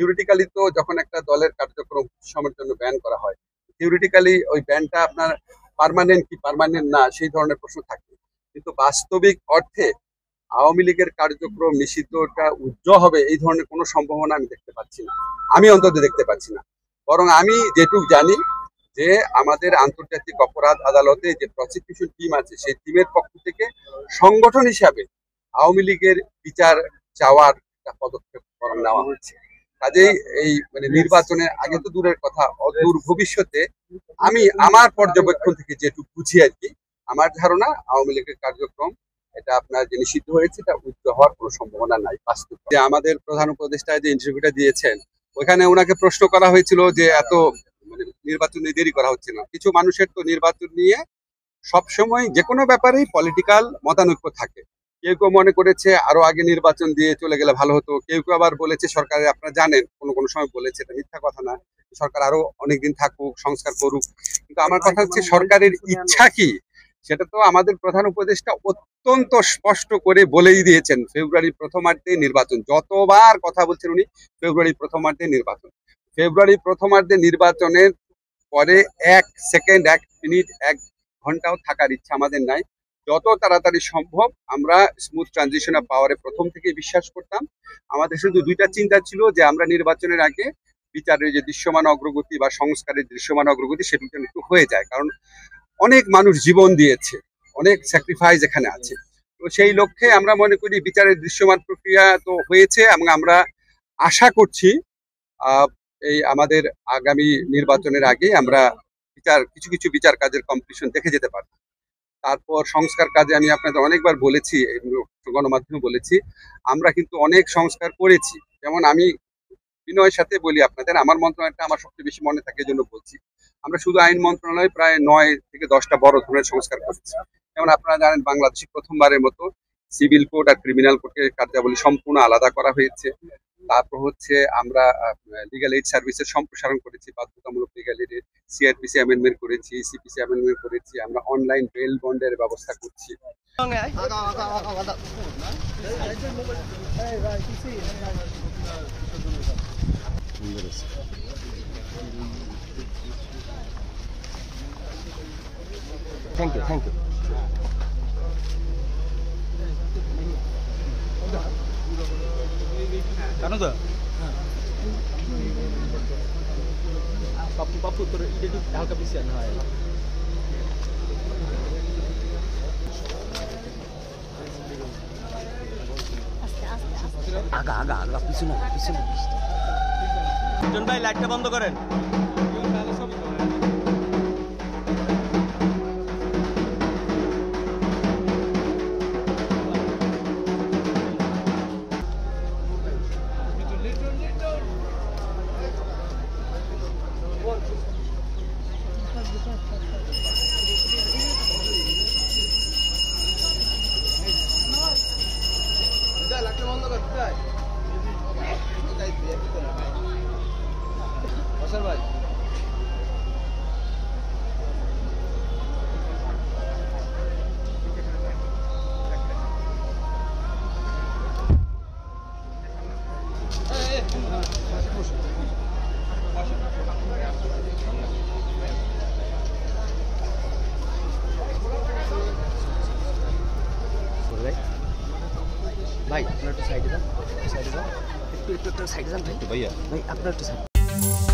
Theoretically তো যখন একটা দলের কার্যক্রম সময়ের জন্য ব্যান করা হয়, থিওরিটিক্যালি ওই ব্যানটা আপনার পার্মানেন্ট কি পার্মানেন্ট না সেই ধরনের প্রশ্ন থাকে। কিন্তু বাস্তবিক অর্থে আওয়ামী লীগের কার্যক্রম নিষিদ্ধটা উজ্জ্বল হবে এই ধরনের কোনো সম্ভাবনা আমি দেখতে পাচ্ছি না, আমি অন্তত দেখতে পাচ্ছি না। বরং আমি যেটুকু জানি যে আমাদের আন্তর্জাতিক অপরাধ আদালতে যে প্রসিকিউশন টিম আছে সেই টিমের পক্ষ থেকে সংগঠন হিসাবে আওয়ামী লীগের বিচার চাওয়ার একটা পদক্ষেপ বরং নেওয়া হচ্ছে। কাজেই এই মানে নির্বাচনের আগে তো দূরের কথা, অদূর ভবিষ্যতে আমি আমার পর্যবেক্ষণ থেকে যেটুকু বুঝি আর কি, আমার ধারণা আওয়ামী লীগের কার্যক্রম এটা আপনার যে নিষিদ্ধ হয়েছে এটা উজ্জ্বল হওয়ার কোনো সম্ভাবনা নাই বাস্তব। যে আমাদের প্রধান উপদেষ্টা যে ইন্টারভিউটা দিয়েছেন ওখানে ওনাকে প্রশ্ন করা হয়েছিল যে এত মানে নির্বাচনে দেরি করা হচ্ছে না। কিছু মানুষের তো নির্বাচন নিয়ে সবসময় যে কোনো ব্যাপারেই পলিটিক্যাল মতানৈক্য থাকে। কেউ কেউ মনে করেছে আরো আগে নির্বাচন দিয়ে চলে গেলে ভালো হতো, কেউ কেউ আবার বলেছে সরকারের, আপনারা জানেন কোনো কোনো সময় বলেছে, এটা মিথ্যা কথা না, সরকার আরো অনেকদিন থাকুক, সংস্কার করুক। কিন্তু আমার কথা হচ্ছে সরকারের ইচ্ছা কি সেটা তো আমাদের প্রধান উপদেষ্টা অত্যন্ত স্পষ্ট করে বলেই দিয়েছেন, ফেব্রুয়ারির প্রথমার্ধে নির্বাচন। যতবার কথা বলছেন উনি ফেব্রুয়ারির প্রথমার্ধে নির্বাচন, ফেব্রুয়ারি প্রথমার্ধে নির্বাচনের পরে 1 সেকেন্ড 1 মিনিট 1 ঘন্টাও থাকার ইচ্ছা আমাদের নাই। যত তাড়াতাড়ি সম্ভব আমরা স্মুথ ট্রানজিশন অফ পাওয়ারে প্রথম থেকে বিশ্বাস করতাম। আমাদের শুধু দুইটা চিন্তা ছিল যে আমরা নির্বাচনের আগে বিচারের যে দৃশ্যমান অগ্রগতি বা সংস্কারের দৃশ্যমান অগ্রগতি সেটা একটু হয়ে যায়, কারণ অনেক মানুষ জীবন দিয়েছে, অনেক স্যাক্রিফাইস এখানে আছে। তো সেই লক্ষ্যে আমরা মনে করি বিচারের দৃশ্যমান প্রক্রিয়া তো হয়েছে এবং আমরা আশা করছি এই আমাদের আগামী নির্বাচনের আগে আমরা কিছু কিছু বিচার কাজের কমপ্লিশন দেখে যেতে পারবো। তারপর সংস্কার কাজে আমি আপনাদের অনেকবার বলেছি, গণমাধ্যমে বলেছি, আমরা কিন্তু অনেক সংস্কার করেছি। যেমন আমি বিনয়ের সাথে বলি আপনাদের, আমার মন্ত্রণালয়টা আমার সবচেয়ে বেশি মনে থাকে, এই জন্য বলছি। আমরা শুধু আইন মন্ত্রণালয়ে প্রায় 9 থেকে 10টা বড় ধরনের সংস্কার করেছি। যেমন আপনারা জানেন বাংলাদেশে প্রথমবারের মতো সিভিল কোড আর ক্রিমিনাল কোডের কার্যাবলী সম্পূর্ণ আলাদা করা হয়েছে। তারপর হচ্ছে আমরা লিগ্যাল এইড সার্ভিসের সম্প্রসারণ করেছি, বাধ্যতামূলক লিগ্যাল এইডের সিআরপিসি অ্যামেন্ডমেন্ট করেছি, সিপিসি অ্যামেন্ডমেন্ট করেছি, আমরা অনলাইন বেল বন্ডের ব্যবস্থা করছি। Thank you, thank you. Ano to? Papu tur ide tu halka bisian hai. Agak পিছনে পিছনে। জন ভাই লাইটটা বন্ধ করেন। ভাই আপনার একটু সাইডে যান, একটু সাইডে যান ভাই, ভাইয়া ভাই আপনার একটু সাইড।